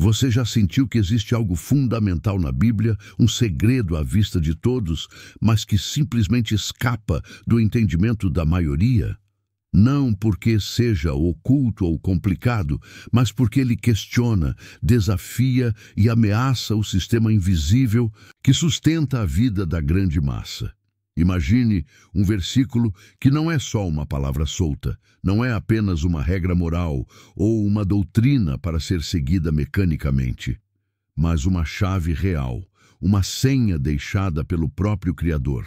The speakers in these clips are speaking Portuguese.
Você já sentiu que existe algo fundamental na Bíblia, um segredo à vista de todos, mas que simplesmente escapa do entendimento da maioria? Não porque seja oculto ou complicado, mas porque ele questiona, desafia e ameaça o sistema invisível que sustenta a vida da grande massa. Imagine um versículo que não é só uma palavra solta, não é apenas uma regra moral ou uma doutrina para ser seguida mecanicamente, mas uma chave real, uma senha deixada pelo próprio Criador,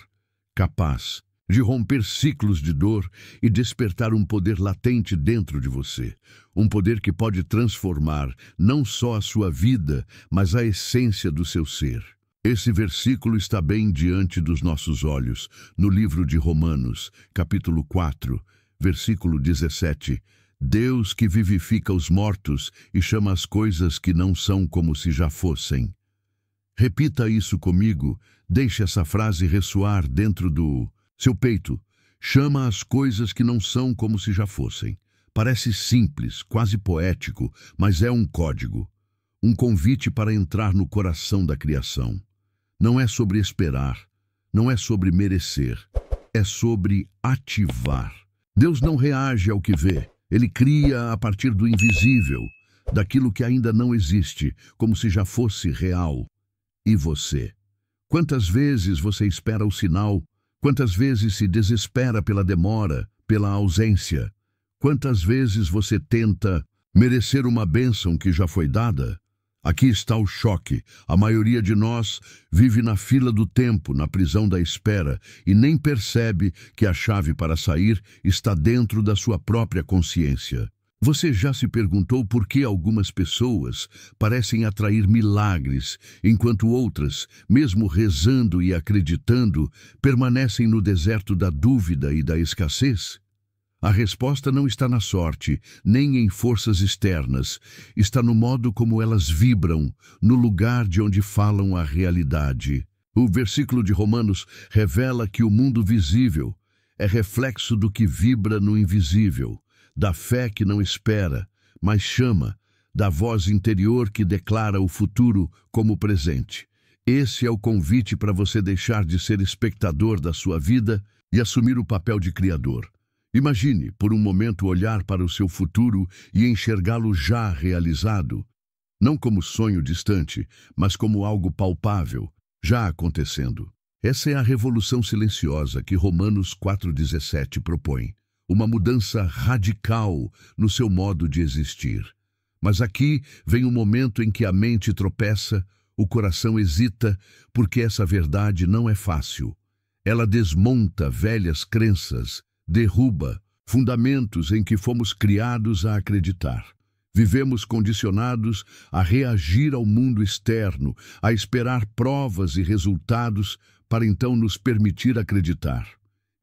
capaz de romper ciclos de dor e despertar um poder latente dentro de você, um poder que pode transformar não só a sua vida, mas a essência do seu ser. Esse versículo está bem diante dos nossos olhos, no livro de Romanos, capítulo 4, versículo 17. Deus que vivifica os mortos e chama as coisas que não são como se já fossem. Repita isso comigo, deixe essa frase ressoar dentro do seu peito. Chama as coisas que não são como se já fossem. Parece simples, quase poético, mas é um código. Um convite para entrar no coração da criação. Não é sobre esperar, não é sobre merecer, é sobre ativar. Deus não reage ao que vê, Ele cria a partir do invisível, daquilo que ainda não existe, como se já fosse real. E você? Quantas vezes você espera o sinal? Quantas vezes se desespera pela demora, pela ausência? Quantas vezes você tenta merecer uma bênção que já foi dada? Aqui está o choque. A maioria de nós vive na fila do tempo, na prisão da espera, e nem percebe que a chave para sair está dentro da sua própria consciência. Você já se perguntou por que algumas pessoas parecem atrair milagres, enquanto outras, mesmo rezando e acreditando, permanecem no deserto da dúvida e da escassez? A resposta não está na sorte, nem em forças externas. Está no modo como elas vibram, no lugar de onde falam a realidade. O versículo de Romanos revela que o mundo visível é reflexo do que vibra no invisível, da fé que não espera, mas chama, da voz interior que declara o futuro como presente. Esse é o convite para você deixar de ser espectador da sua vida e assumir o papel de criador. Imagine, por um momento, olhar para o seu futuro e enxergá-lo já realizado, não como sonho distante, mas como algo palpável, já acontecendo. Essa é a revolução silenciosa que Romanos 4,17 propõe, uma mudança radical no seu modo de existir. Mas aqui vem um momento em que a mente tropeça, o coração hesita, porque essa verdade não é fácil. Ela desmonta velhas crenças, derruba fundamentos em que fomos criados a acreditar. Vivemos condicionados a reagir ao mundo externo, a esperar provas e resultados para então nos permitir acreditar.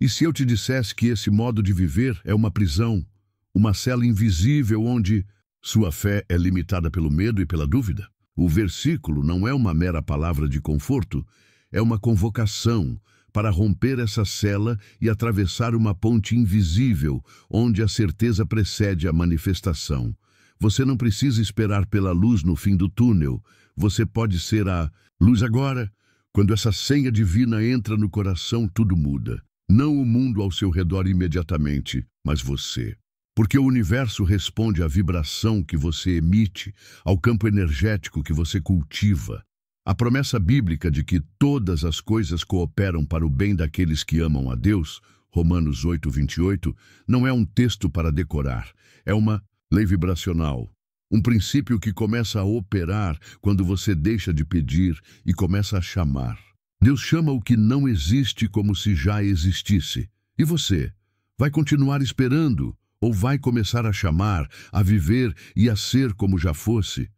E se eu te dissesse que esse modo de viver é uma prisão, uma cela invisível onde sua fé é limitada pelo medo e pela dúvida? O versículo não é uma mera palavra de conforto, é uma convocação para romper essa cela e atravessar uma ponte invisível, onde a certeza precede a manifestação. Você não precisa esperar pela luz no fim do túnel. Você pode ser a luz agora. Quando essa senha divina entra no coração, tudo muda. Não o mundo ao seu redor imediatamente, mas você. Porque o universo responde à vibração que você emite, ao campo energético que você cultiva. A promessa bíblica de que todas as coisas cooperam para o bem daqueles que amam a Deus, Romanos 8:28, não é um texto para decorar, é uma lei vibracional, um princípio que começa a operar quando você deixa de pedir e começa a chamar. Deus chama o que não existe como se já existisse. E você? Vai continuar esperando ou vai começar a chamar, a viver e a ser como já fosse?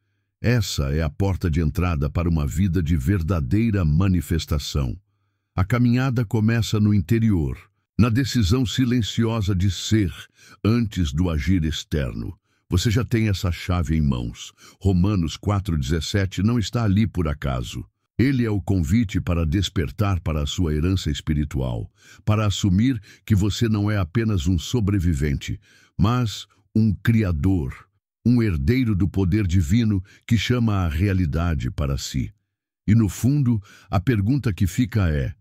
Essa é a porta de entrada para uma vida de verdadeira manifestação. A caminhada começa no interior, na decisão silenciosa de ser, antes do agir externo. Você já tem essa chave em mãos. Romanos 4,17 não está ali por acaso. Ele é o convite para despertar para a sua herança espiritual, para assumir que você não é apenas um sobrevivente, mas um criador, um herdeiro do poder divino que chama a realidade para si. E no fundo, a pergunta que fica é: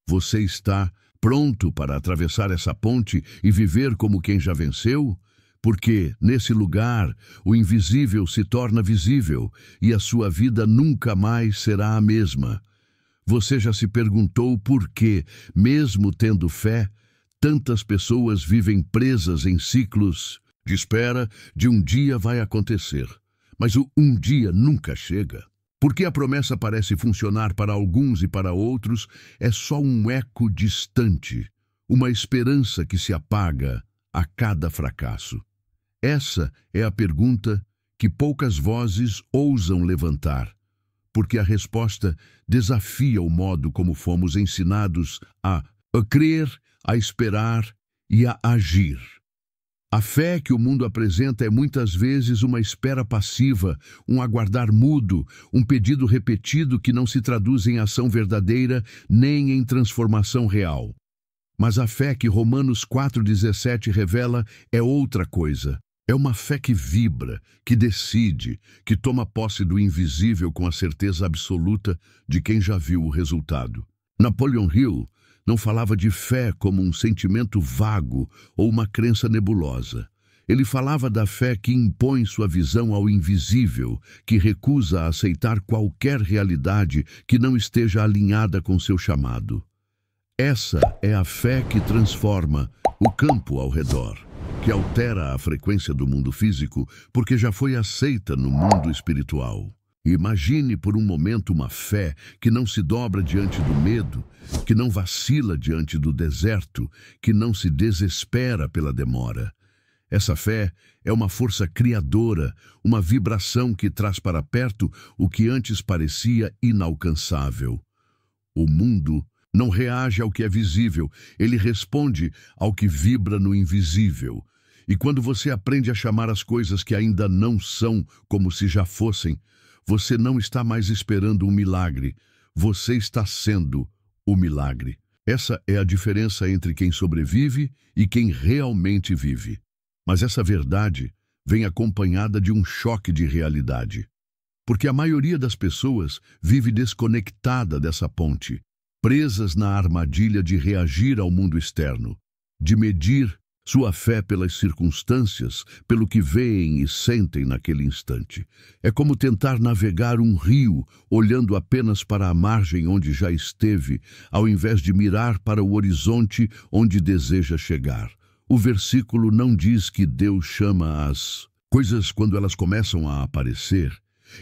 você está pronto para atravessar essa ponte e viver como quem já venceu? Porque, nesse lugar, o invisível se torna visível e a sua vida nunca mais será a mesma. Você já se perguntou por que, mesmo tendo fé, tantas pessoas vivem presas em ciclos de espera de um dia vai acontecer, mas o um dia nunca chega? Porque a promessa parece funcionar para alguns e para outros é só um eco distante, uma esperança que se apaga a cada fracasso. Essa é a pergunta que poucas vozes ousam levantar, porque a resposta desafia o modo como fomos ensinados a crer, a esperar e a agir. A fé que o mundo apresenta é muitas vezes uma espera passiva, um aguardar mudo, um pedido repetido que não se traduz em ação verdadeira nem em transformação real. Mas a fé que Romanos 4,17 revela é outra coisa. É uma fé que vibra, que decide, que toma posse do invisível com a certeza absoluta de quem já viu o resultado. Napoleon Hill não falava de fé como um sentimento vago ou uma crença nebulosa. Ele falava da fé que impõe sua visão ao invisível, que recusa a aceitar qualquer realidade que não esteja alinhada com seu chamado. Essa é a fé que transforma o campo ao redor, que altera a frequência do mundo físico porque já foi aceita no mundo espiritual. Imagine por um momento uma fé que não se dobra diante do medo, que não vacila diante do deserto, que não se desespera pela demora. Essa fé é uma força criadora, uma vibração que traz para perto o que antes parecia inalcançável. O mundo não reage ao que é visível, ele responde ao que vibra no invisível. E quando você aprende a chamar as coisas que ainda não são como se já fossem, você não está mais esperando um milagre, você está sendo o milagre. Essa é a diferença entre quem sobrevive e quem realmente vive. Mas essa verdade vem acompanhada de um choque de realidade. Porque a maioria das pessoas vive desconectada dessa ponte, presas na armadilha de reagir ao mundo externo, de medir sua fé pelas circunstâncias, pelo que veem e sentem naquele instante. É como tentar navegar um rio, olhando apenas para a margem onde já esteve, ao invés de mirar para o horizonte onde deseja chegar. O versículo não diz que Deus chama as coisas quando elas começam a aparecer.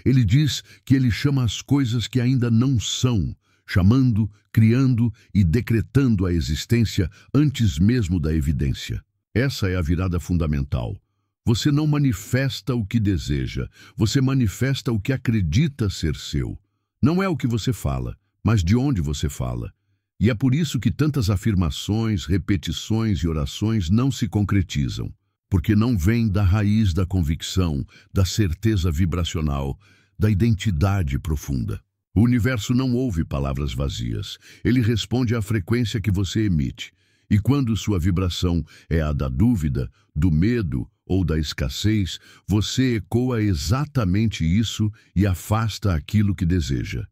Ele diz que Ele chama as coisas que ainda não são, chamando, criando e decretando a existência antes mesmo da evidência. Essa é a virada fundamental. Você não manifesta o que deseja, você manifesta o que acredita ser seu. Não é o que você fala, mas de onde você fala. E é por isso que tantas afirmações, repetições e orações não se concretizam, porque não vêm da raiz da convicção, da certeza vibracional, da identidade profunda. O universo não ouve palavras vazias, ele responde à frequência que você emite. E quando sua vibração é a da dúvida, do medo ou da escassez, você ecoa exatamente isso e afasta aquilo que deseja.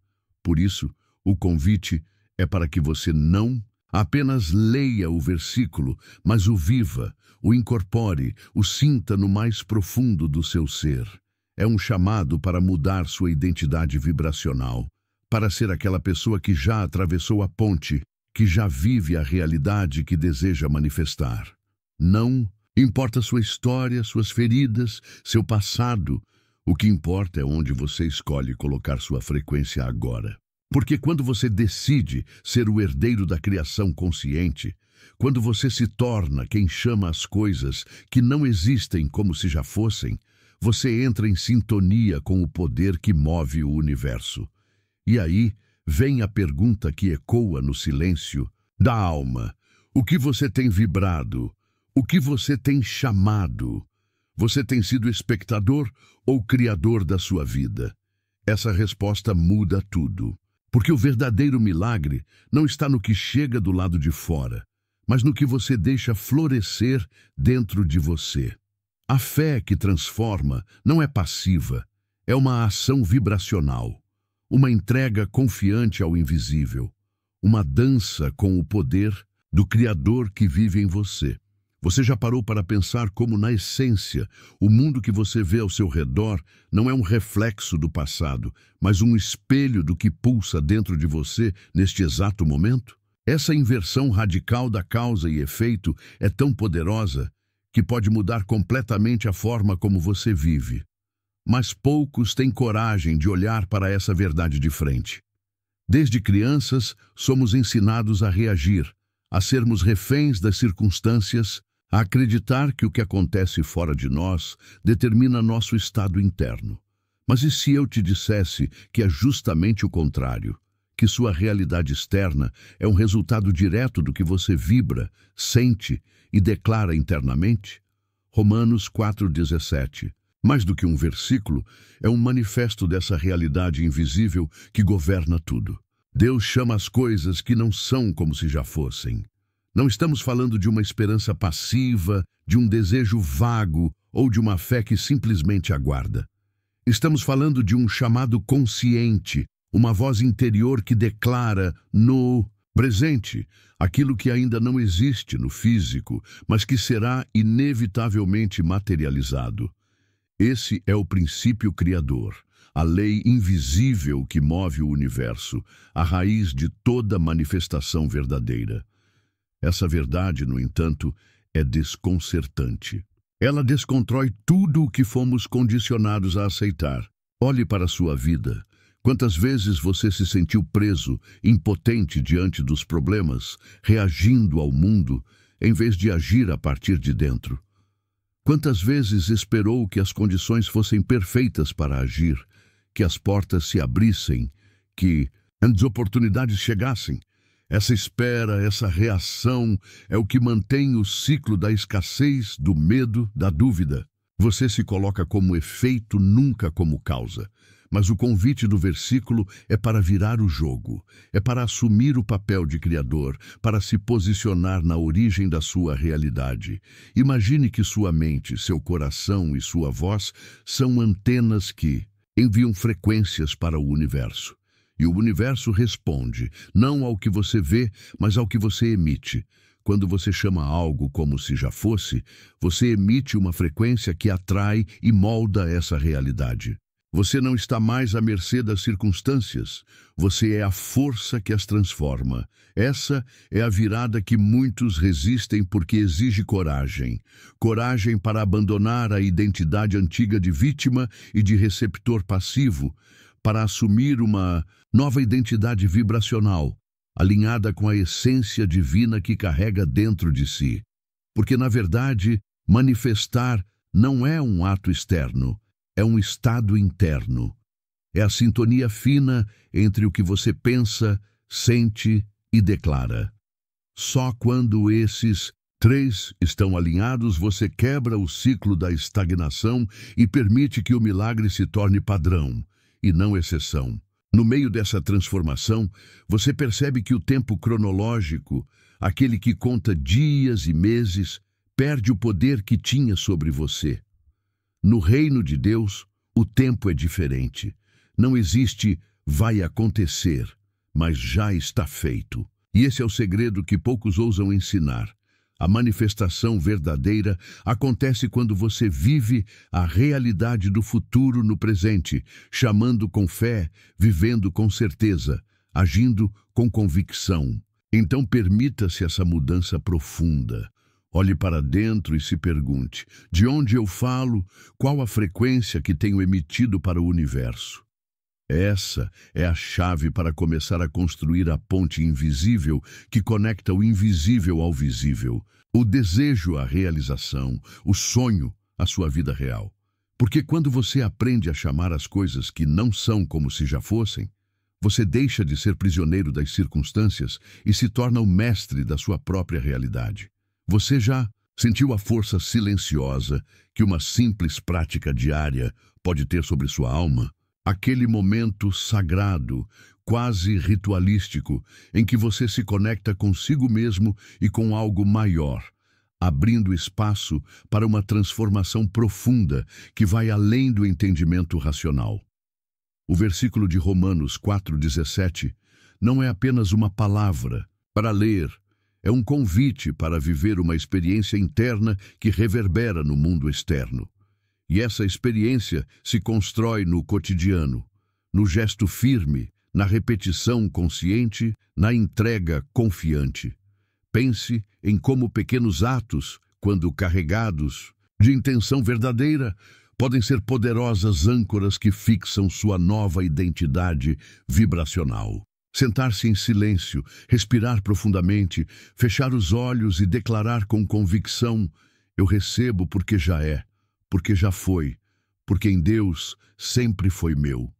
Por isso, o convite é para que você não apenas leia o versículo, mas o viva, o incorpore, o sinta no mais profundo do seu ser. É um chamado para mudar sua identidade vibracional, para ser aquela pessoa que já atravessou a ponte, que já vive a realidade que deseja manifestar. Não importa sua história, suas feridas, seu passado. O que importa é onde você escolhe colocar sua frequência agora. Porque quando você decide ser o herdeiro da criação consciente, quando você se torna quem chama as coisas que não existem como se já fossem, você entra em sintonia com o poder que move o universo. E aí vem a pergunta que ecoa no silêncio da alma. O que você tem vibrado? O que você tem chamado? Você tem sido espectador ou criador da sua vida? Essa resposta muda tudo. Porque o verdadeiro milagre não está no que chega do lado de fora, mas no que você deixa florescer dentro de você. A fé que transforma não é passiva, é uma ação vibracional, uma entrega confiante ao invisível, uma dança com o poder do Criador que vive em você. Você já parou para pensar como, na essência, o mundo que você vê ao seu redor não é um reflexo do passado, mas um espelho do que pulsa dentro de você neste exato momento? Essa inversão radical da causa e efeito é tão poderosa que pode mudar completamente a forma como você vive. Mas poucos têm coragem de olhar para essa verdade de frente. Desde crianças, somos ensinados a reagir, a sermos reféns das circunstâncias, a acreditar que o que acontece fora de nós determina nosso estado interno. Mas e se eu te dissesse que é justamente o contrário? Que sua realidade externa é um resultado direto do que você vibra, sente e declara internamente? Romanos 4,17. Mais do que um versículo, é um manifesto dessa realidade invisível que governa tudo. Deus chama as coisas que não são como se já fossem. Não estamos falando de uma esperança passiva, de um desejo vago ou de uma fé que simplesmente aguarda. Estamos falando de um chamado consciente, uma voz interior que declara no presente aquilo que ainda não existe no físico, mas que será inevitavelmente materializado. Esse é o princípio criador, a lei invisível que move o universo, a raiz de toda manifestação verdadeira. Essa verdade, no entanto, é desconcertante. Ela desconstrói tudo o que fomos condicionados a aceitar. Olhe para a sua vida. Quantas vezes você se sentiu preso, impotente diante dos problemas, reagindo ao mundo, em vez de agir a partir de dentro? Quantas vezes esperou que as condições fossem perfeitas para agir, que as portas se abrissem, que as oportunidades chegassem? Essa espera, essa reação é o que mantém o ciclo da escassez, do medo, da dúvida. Você se coloca como efeito, nunca como causa. Mas o convite do versículo é para virar o jogo, é para assumir o papel de criador, para se posicionar na origem da sua realidade. Imagine que sua mente, seu coração e sua voz são antenas que enviam frequências para o universo. E o universo responde, não ao que você vê, mas ao que você emite. Quando você chama algo como se já fosse, você emite uma frequência que atrai e molda essa realidade. Você não está mais à mercê das circunstâncias, você é a força que as transforma. Essa é a virada que muitos resistem porque exige coragem. Coragem para abandonar a identidade antiga de vítima e de receptor passivo, para assumir uma nova identidade vibracional, alinhada com a essência divina que carrega dentro de si. Porque, na verdade, manifestar não é um ato externo, é um estado interno. É a sintonia fina entre o que você pensa, sente e declara. Só quando esses três estão alinhados, você quebra o ciclo da estagnação e permite que o milagre se torne padrão, e não exceção. No meio dessa transformação, você percebe que o tempo cronológico, aquele que conta dias e meses, perde o poder que tinha sobre você. No reino de Deus, o tempo é diferente. Não existe vai acontecer, mas já está feito. E esse é o segredo que poucos ousam ensinar. A manifestação verdadeira acontece quando você vive a realidade do futuro no presente, chamando com fé, vivendo com certeza, agindo com convicção. Então permita-se essa mudança profunda. Olhe para dentro e se pergunte, de onde eu falo, qual a frequência que tenho emitido para o universo? Essa é a chave para começar a construir a ponte invisível que conecta o invisível ao visível, o desejo à realização, o sonho à sua vida real. Porque quando você aprende a chamar as coisas que não são como se já fossem, você deixa de ser prisioneiro das circunstâncias e se torna o mestre da sua própria realidade. Você já sentiu a força silenciosa que uma simples prática diária pode ter sobre sua alma? Aquele momento sagrado, quase ritualístico, em que você se conecta consigo mesmo e com algo maior, abrindo espaço para uma transformação profunda que vai além do entendimento racional. O versículo de Romanos 4,17 não é apenas uma palavra para ler, é um convite para viver uma experiência interna que reverbera no mundo externo. E essa experiência se constrói no cotidiano, no gesto firme, na repetição consciente, na entrega confiante. Pense em como pequenos atos, quando carregados de intenção verdadeira, podem ser poderosas âncoras que fixam sua nova identidade vibracional. Sentar-se em silêncio, respirar profundamente, fechar os olhos e declarar com convicção: eu recebo porque já é, porque já foi, porque em Deus sempre foi meu.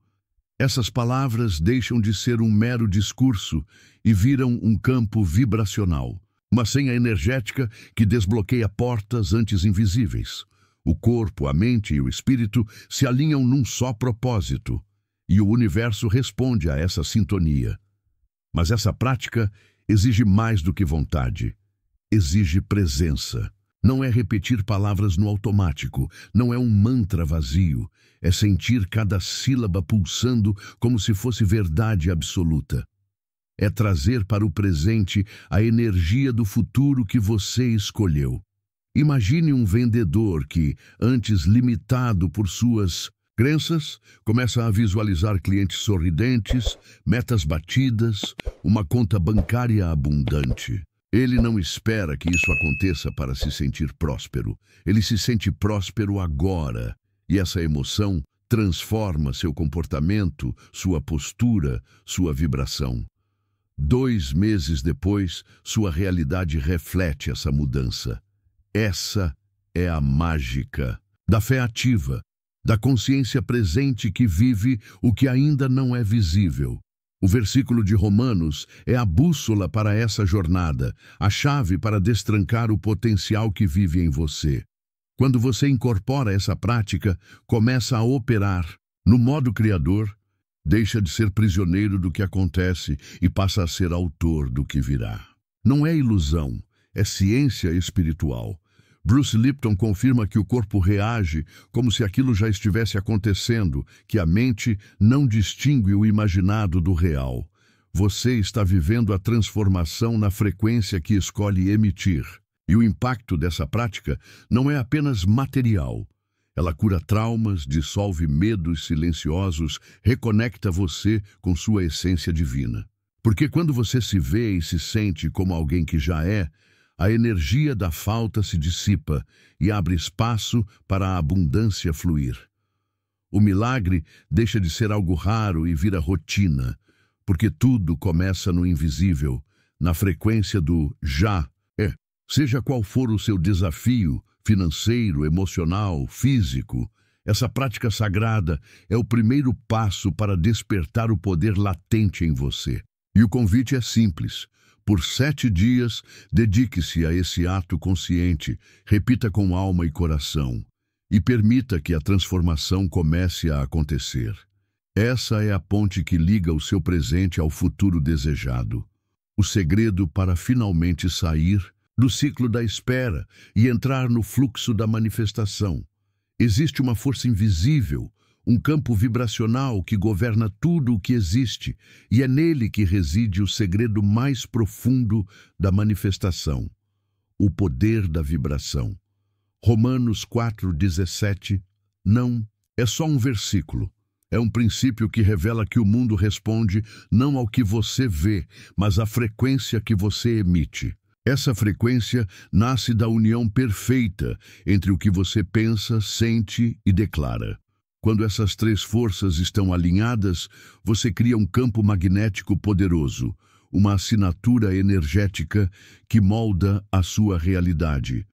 Essas palavras deixam de ser um mero discurso e viram um campo vibracional, uma senha energética que desbloqueia portas antes invisíveis. O corpo, a mente e o espírito se alinham num só propósito, e o universo responde a essa sintonia. Mas essa prática exige mais do que vontade, exige presença. Não é repetir palavras no automático, não é um mantra vazio, é sentir cada sílaba pulsando como se fosse verdade absoluta. É trazer para o presente a energia do futuro que você escolheu. Imagine um vendedor que, antes limitado por suas crenças, começa a visualizar clientes sorridentes, metas batidas, uma conta bancária abundante. Ele não espera que isso aconteça para se sentir próspero. Ele se sente próspero agora. E essa emoção transforma seu comportamento, sua postura, sua vibração. 2 meses depois, sua realidade reflete essa mudança. Essa é a mágica da fé ativa, da consciência presente que vive o que ainda não é visível. O versículo de Romanos é a bússola para essa jornada, a chave para destrancar o potencial que vive em você. Quando você incorpora essa prática, começa a operar no modo criador, deixa de ser prisioneiro do que acontece e passa a ser autor do que virá. Não é ilusão, é ciência espiritual. Bruce Lipton confirma que o corpo reage como se aquilo já estivesse acontecendo, que a mente não distingue o imaginado do real. Você está vivendo a transformação na frequência que escolhe emitir. E o impacto dessa prática não é apenas material. Ela cura traumas, dissolve medos silenciosos, reconecta você com sua essência divina. Porque quando você se vê e se sente como alguém que já é, a energia da falta se dissipa e abre espaço para a abundância fluir. O milagre deixa de ser algo raro e vira rotina, porque tudo começa no invisível, na frequência do já é. Seja qual for o seu desafio, financeiro, emocional, físico, essa prática sagrada é o primeiro passo para despertar o poder latente em você. E o convite é simples. Por 7 dias, dedique-se a esse ato consciente, repita com alma e coração, e permita que a transformação comece a acontecer. Essa é a ponte que liga o seu presente ao futuro desejado. O segredo para finalmente sair do ciclo da espera e entrar no fluxo da manifestação. Existe uma força invisível, um campo vibracional que governa tudo o que existe, e é nele que reside o segredo mais profundo da manifestação, o poder da vibração. Romanos 4,17 não é só um versículo, é um princípio que revela que o mundo responde não ao que você vê, mas à frequência que você emite. Essa frequência nasce da união perfeita entre o que você pensa, sente e declara. Quando essas 3 forças estão alinhadas, você cria um campo magnético poderoso, uma assinatura energética que molda a sua realidade.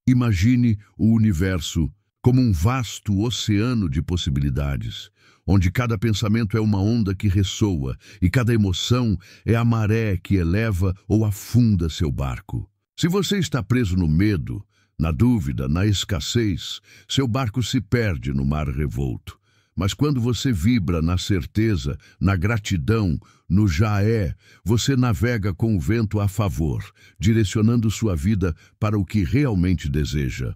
Imagine o universo como um vasto oceano de possibilidades, onde cada pensamento é uma onda que ressoa e cada emoção é a maré que eleva ou afunda seu barco. Se você está preso no medo, na dúvida, na escassez, seu barco se perde no mar revolto. Mas quando você vibra na certeza, na gratidão, no já é, você navega com o vento a favor, direcionando sua vida para o que realmente deseja.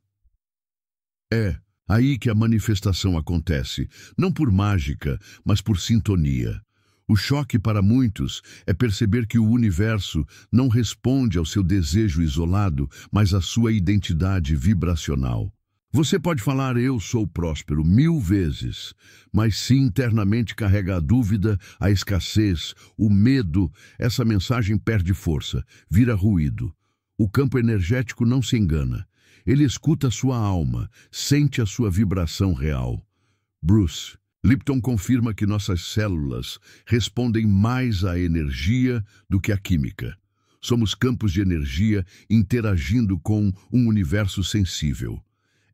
É aí que a manifestação acontece, não por mágica, mas por sintonia. O choque para muitos é perceber que o universo não responde ao seu desejo isolado, mas à sua identidade vibracional. Você pode falar "eu sou próspero" 1000 vezes, mas se internamente carrega a dúvida, a escassez, o medo, essa mensagem perde força, vira ruído. O campo energético não se engana. Ele escuta a sua alma, sente a sua vibração real. Bruce Lipton confirma que nossas células respondem mais à energia do que à química. Somos campos de energia interagindo com um universo sensível.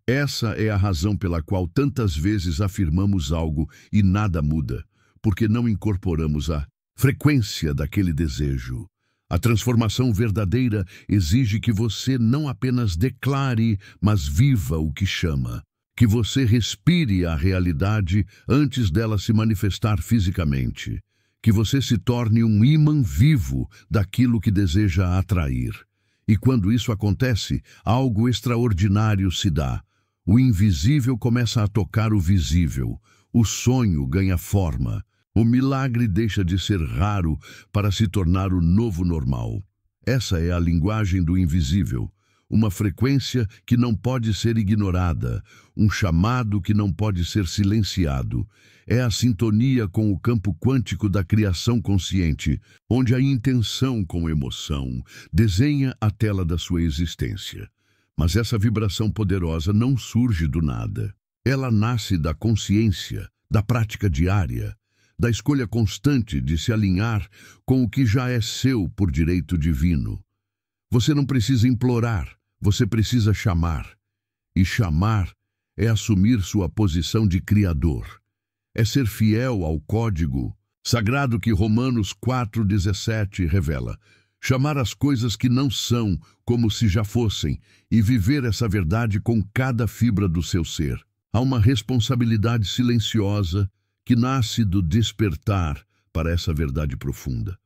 Essa é a razão pela qual tantas vezes afirmamos algo e nada muda, porque não incorporamos a frequência daquele desejo. A transformação verdadeira exige que você não apenas declare, mas viva o que chama. Que você respire a realidade antes dela se manifestar fisicamente. Que você se torne um ímã vivo daquilo que deseja atrair. E quando isso acontece, algo extraordinário se dá. O invisível começa a tocar o visível. O sonho ganha forma. O milagre deixa de ser raro para se tornar o novo normal. Essa é a linguagem do invisível. Uma frequência que não pode ser ignorada, um chamado que não pode ser silenciado. É a sintonia com o campo quântico da criação consciente, onde a intenção com emoção desenha a tela da sua existência. Mas essa vibração poderosa não surge do nada. Ela nasce da consciência, da prática diária, da escolha constante de se alinhar com o que já é seu por direito divino. Você não precisa implorar. Você precisa chamar. E chamar é assumir sua posição de criador. É ser fiel ao código sagrado que Romanos 4,17 revela. Chamar as coisas que não são como se já fossem e viver essa verdade com cada fibra do seu ser. Há uma responsabilidade silenciosa que nasce do despertar para essa verdade profunda.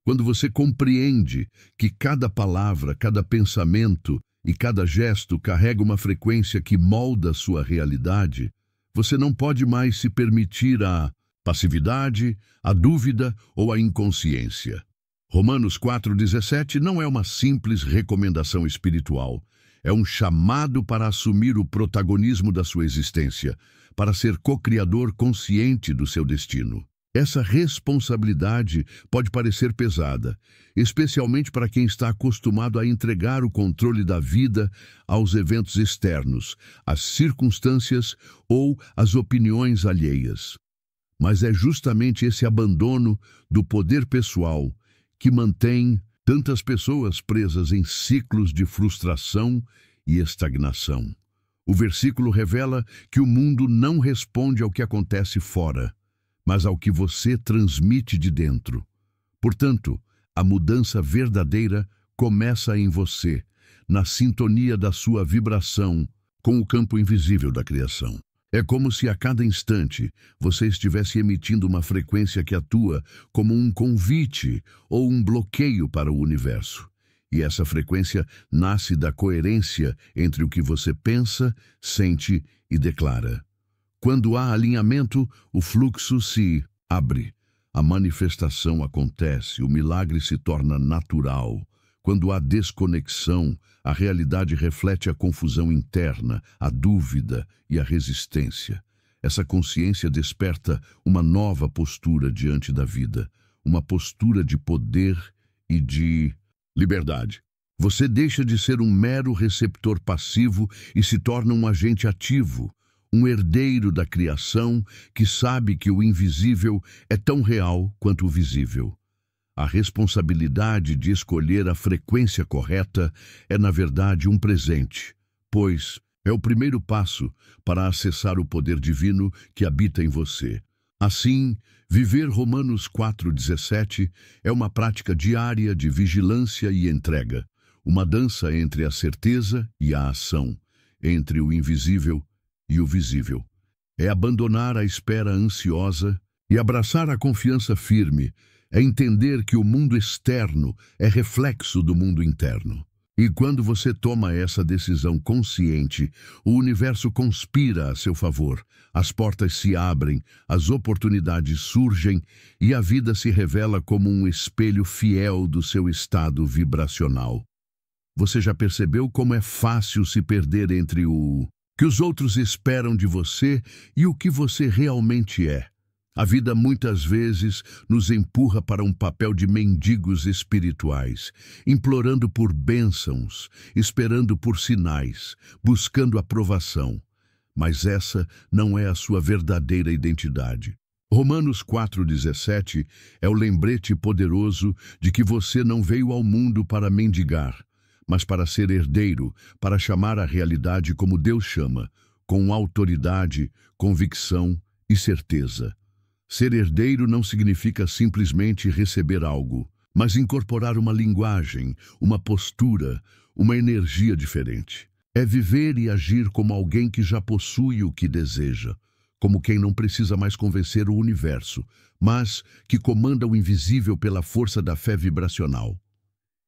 Quando você compreende que cada palavra, cada pensamento e cada gesto carrega uma frequência que molda sua realidade, você não pode mais se permitir a passividade, a dúvida ou a inconsciência. Romanos 4,17 não é uma simples recomendação espiritual. É um chamado para assumir o protagonismo da sua existência, para ser co-criador consciente do seu destino. Essa responsabilidade pode parecer pesada, especialmente para quem está acostumado a entregar o controle da vida aos eventos externos, às circunstâncias ou às opiniões alheias. Mas é justamente esse abandono do poder pessoal que mantém tantas pessoas presas em ciclos de frustração e estagnação. O versículo revela que o mundo não responde ao que acontece fora, mas ao que você transmite de dentro. Portanto, a mudança verdadeira começa em você, na sintonia da sua vibração com o campo invisível da criação. É como se a cada instante você estivesse emitindo uma frequência que atua como um convite ou um bloqueio para o universo. E essa frequência nasce da coerência entre o que você pensa, sente e declara. Quando há alinhamento, o fluxo se abre, a manifestação acontece, o milagre se torna natural. Quando há desconexão, a realidade reflete a confusão interna, a dúvida e a resistência. Essa consciência desperta uma nova postura diante da vida, uma postura de poder e de liberdade. Você deixa de ser um mero receptor passivo e se torna um agente ativo, um herdeiro da criação que sabe que o invisível é tão real quanto o visível. A responsabilidade de escolher a frequência correta é, na verdade, um presente, pois é o primeiro passo para acessar o poder divino que habita em você. Assim, viver Romanos 4,17 é uma prática diária de vigilância e entrega, uma dança entre a certeza e a ação, entre o invisível e o visível. É abandonar a espera ansiosa e abraçar a confiança firme. É entender que o mundo externo é reflexo do mundo interno. E quando você toma essa decisão consciente, o universo conspira a seu favor, as portas se abrem, as oportunidades surgem e a vida se revela como um espelho fiel do seu estado vibracional. Você já percebeu como é fácil se perder entre o que os outros esperam de você e o que você realmente é? A vida muitas vezes nos empurra para um papel de mendigos espirituais, implorando por bênçãos, esperando por sinais, buscando aprovação. Mas essa não é a sua verdadeira identidade. Romanos 4,17 é o lembrete poderoso de que você não veio ao mundo para mendigar, mas para ser herdeiro, para chamar a realidade como Deus chama, com autoridade, convicção e certeza. Ser herdeiro não significa simplesmente receber algo, mas incorporar uma linguagem, uma postura, uma energia diferente. É viver e agir como alguém que já possui o que deseja, como quem não precisa mais convencer o universo, mas que comanda o invisível pela força da fé vibracional.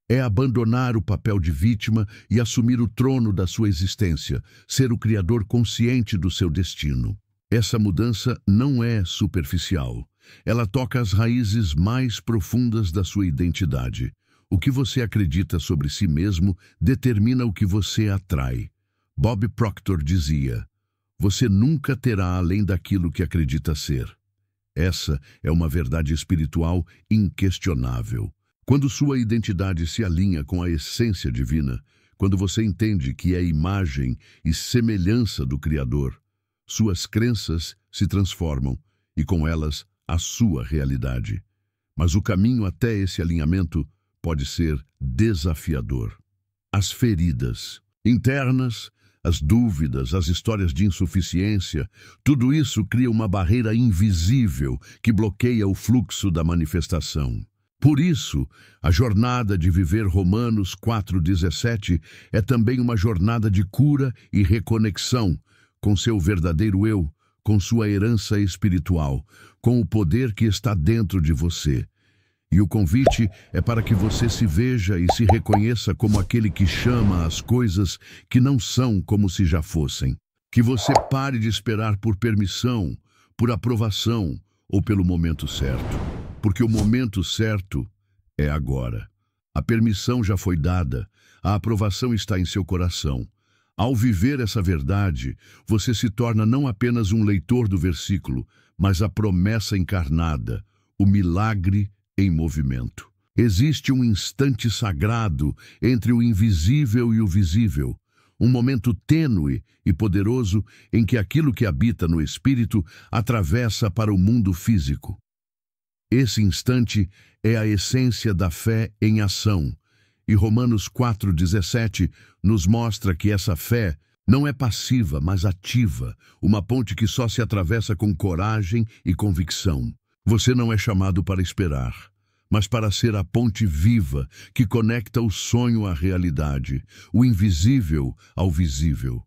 É abandonar o papel de vítima e assumir o trono da sua existência, ser o criador consciente do seu destino. Essa mudança não é superficial. Ela toca as raízes mais profundas da sua identidade. O que você acredita sobre si mesmo determina o que você atrai. Bob Proctor dizia: você nunca terá além daquilo que acredita ser. Essa é uma verdade espiritual inquestionável. Quando sua identidade se alinha com a essência divina, quando você entende que é imagem e semelhança do Criador, suas crenças se transformam e com elas a sua realidade. Mas o caminho até esse alinhamento pode ser desafiador. As feridas internas, as dúvidas, as histórias de insuficiência, tudo isso cria uma barreira invisível que bloqueia o fluxo da manifestação. Por isso, a jornada de viver Romanos 4,17 é também uma jornada de cura e reconexão com seu verdadeiro eu, com sua herança espiritual, com o poder que está dentro de você. E o convite é para que você se veja e se reconheça como aquele que chama as coisas que não são como se já fossem. Que você pare de esperar por permissão, por aprovação ou pelo momento certo. Porque o momento certo é agora. A permissão já foi dada, a aprovação está em seu coração. Ao viver essa verdade, você se torna não apenas um leitor do versículo, mas a promessa encarnada, o milagre em movimento. Existe um instante sagrado entre o invisível e o visível, um momento tênue e poderoso em que aquilo que habita no espírito atravessa para o mundo físico. Esse instante é a essência da fé em ação. E Romanos 4,17 nos mostra que essa fé não é passiva, mas ativa, uma ponte que só se atravessa com coragem e convicção. Você não é chamado para esperar, mas para ser a ponte viva que conecta o sonho à realidade, o invisível ao visível.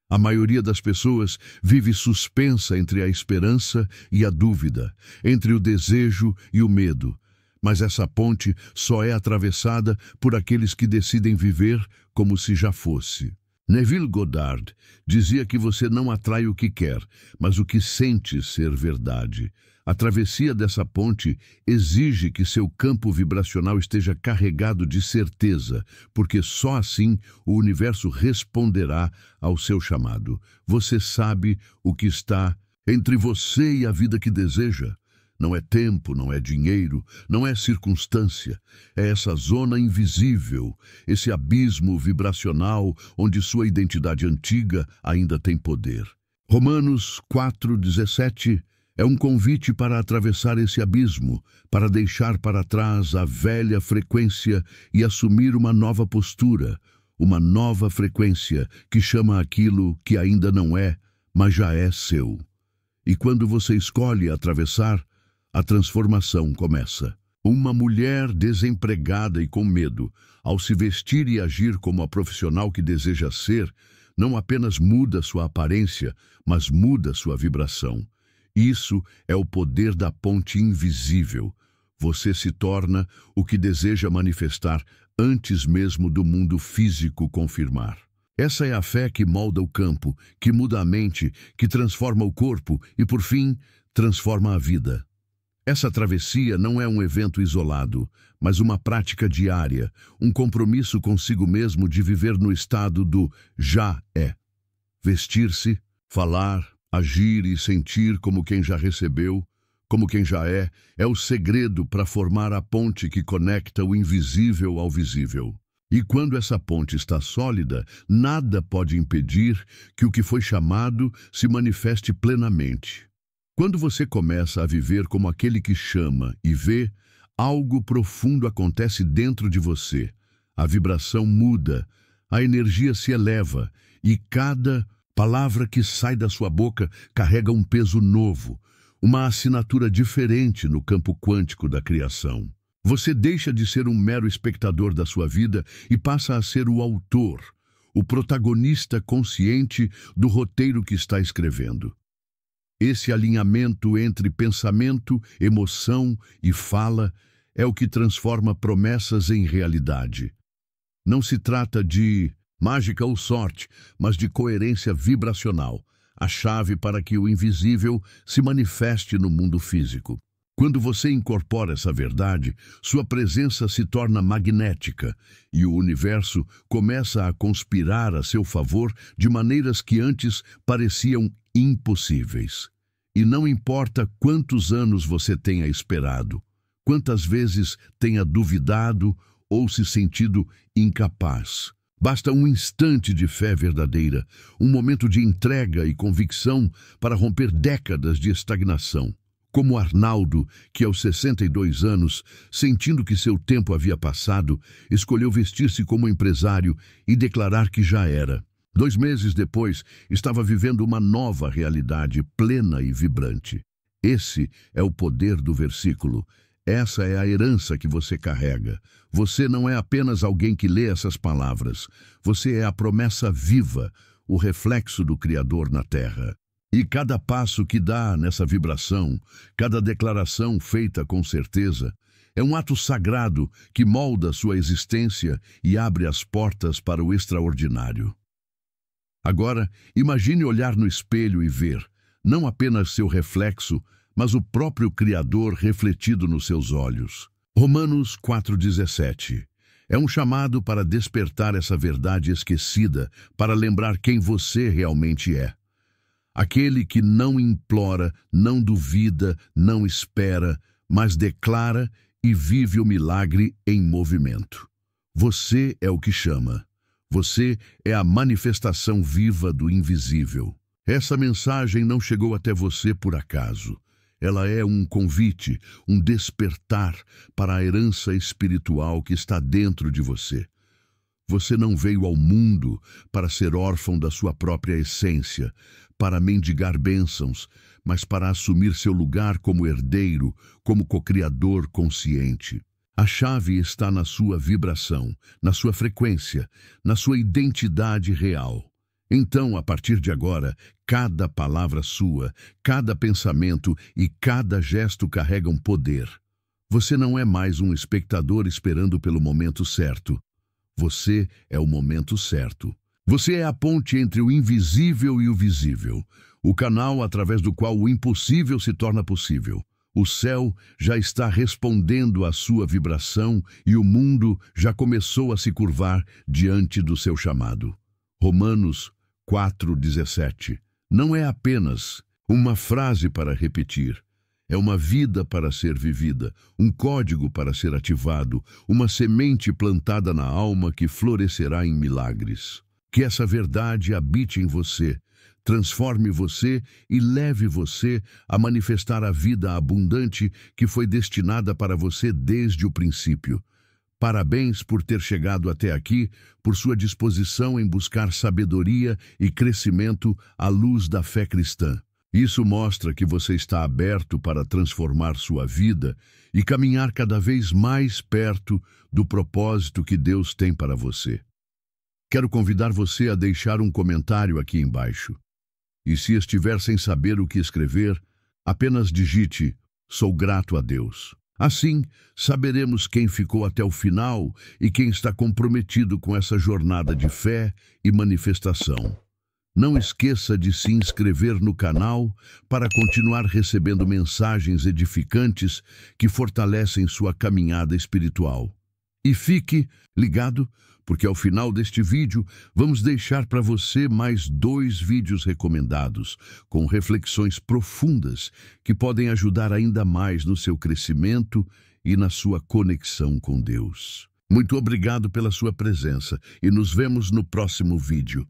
A maioria das pessoas vive suspensa entre a esperança e a dúvida, entre o desejo e o medo. Mas essa ponte só é atravessada por aqueles que decidem viver como se já fosse. Neville Goddard dizia que você não atrai o que quer, mas o que sente ser verdade. A travessia dessa ponte exige que seu campo vibracional esteja carregado de certeza, porque só assim o universo responderá ao seu chamado. Você sabe o que está entre você e a vida que deseja. Não é tempo, não é dinheiro, não é circunstância. É essa zona invisível, esse abismo vibracional onde sua identidade antiga ainda tem poder. Romanos 4,17 é um convite para atravessar esse abismo, para deixar para trás a velha frequência e assumir uma nova postura, uma nova frequência que chama aquilo que ainda não é, mas já é seu. E quando você escolhe atravessar, a transformação começa. Uma mulher desempregada e com medo, ao se vestir e agir como a profissional que deseja ser, não apenas muda sua aparência, mas muda sua vibração. Isso é o poder da ponte invisível. Você se torna o que deseja manifestar antes mesmo do mundo físico confirmar. Essa é a fé que molda o campo, que muda a mente, que transforma o corpo e, por fim, transforma a vida. Essa travessia não é um evento isolado, mas uma prática diária, um compromisso consigo mesmo de viver no estado do já é. Vestir-se, falar, agir e sentir como quem já recebeu, como quem já é o segredo para formar a ponte que conecta o invisível ao visível. E quando essa ponte está sólida, nada pode impedir que o que foi chamado se manifeste plenamente. Quando você começa a viver como aquele que chama e vê, algo profundo acontece dentro de você. A vibração muda, a energia se eleva e cada palavra que sai da sua boca carrega um peso novo, uma assinatura diferente no campo quântico da criação. Você deixa de ser um mero espectador da sua vida e passa a ser o autor, o protagonista consciente do roteiro que está escrevendo. Esse alinhamento entre pensamento, emoção e fala é o que transforma promessas em realidade. Não se trata de mágica ou sorte, mas de coerência vibracional, a chave para que o invisível se manifeste no mundo físico. Quando você incorpora essa verdade, sua presença se torna magnética e o universo começa a conspirar a seu favor de maneiras que antes pareciam impossíveis. E não importa quantos anos você tenha esperado, quantas vezes tenha duvidado ou se sentido incapaz. Basta um instante de fé verdadeira, um momento de entrega e convicção para romper décadas de estagnação. Como Arnaldo, que aos 62 anos, sentindo que seu tempo havia passado, escolheu vestir-se como empresário e declarar que já era. 2 meses depois, estava vivendo uma nova realidade plena e vibrante. Esse é o poder do versículo. Essa é a herança que você carrega. Você não é apenas alguém que lê essas palavras. Você é a promessa viva, o reflexo do Criador na Terra. E cada passo que dá nessa vibração, cada declaração feita com certeza, é um ato sagrado que molda sua existência e abre as portas para o extraordinário. Agora, imagine olhar no espelho e ver, não apenas seu reflexo, mas o próprio Criador refletido nos seus olhos. Romanos 4,17. É um chamado para despertar essa verdade esquecida, para lembrar quem você realmente é. Aquele que não implora, não duvida, não espera, mas declara e vive o milagre em movimento. Você é o que chama. Você é a manifestação viva do invisível. Essa mensagem não chegou até você por acaso. Ela é um convite, um despertar para a herança espiritual que está dentro de você. Você não veio ao mundo para ser órfão da sua própria essência, para mendigar bênçãos, mas para assumir seu lugar como herdeiro, como cocriador consciente. A chave está na sua vibração, na sua frequência, na sua identidade real. Então, a partir de agora, cada palavra sua, cada pensamento e cada gesto carregam poder. Você não é mais um espectador esperando pelo momento certo. Você é o momento certo. Você é a ponte entre o invisível e o visível, o canal através do qual o impossível se torna possível. O céu já está respondendo à sua vibração e o mundo já começou a se curvar diante do seu chamado. Romanos 4,17. Não é apenas uma frase para repetir. É uma vida para ser vivida, um código para ser ativado, uma semente plantada na alma que florescerá em milagres. Que essa verdade habite em você, transforme você e leve você a manifestar a vida abundante que foi destinada para você desde o princípio. Parabéns por ter chegado até aqui, por sua disposição em buscar sabedoria e crescimento à luz da fé cristã. Isso mostra que você está aberto para transformar sua vida e caminhar cada vez mais perto do propósito que Deus tem para você. Quero convidar você a deixar um comentário aqui embaixo. E se estiver sem saber o que escrever, apenas digite: "Sou grato a Deus". Assim, saberemos quem ficou até o final e quem está comprometido com essa jornada de fé e manifestação. Não esqueça de se inscrever no canal para continuar recebendo mensagens edificantes que fortalecem sua caminhada espiritual. E fique ligado, porque ao final deste vídeo vamos deixar para você mais 2 vídeos recomendados, com reflexões profundas que podem ajudar ainda mais no seu crescimento e na sua conexão com Deus. Muito obrigado pela sua presença e nos vemos no próximo vídeo.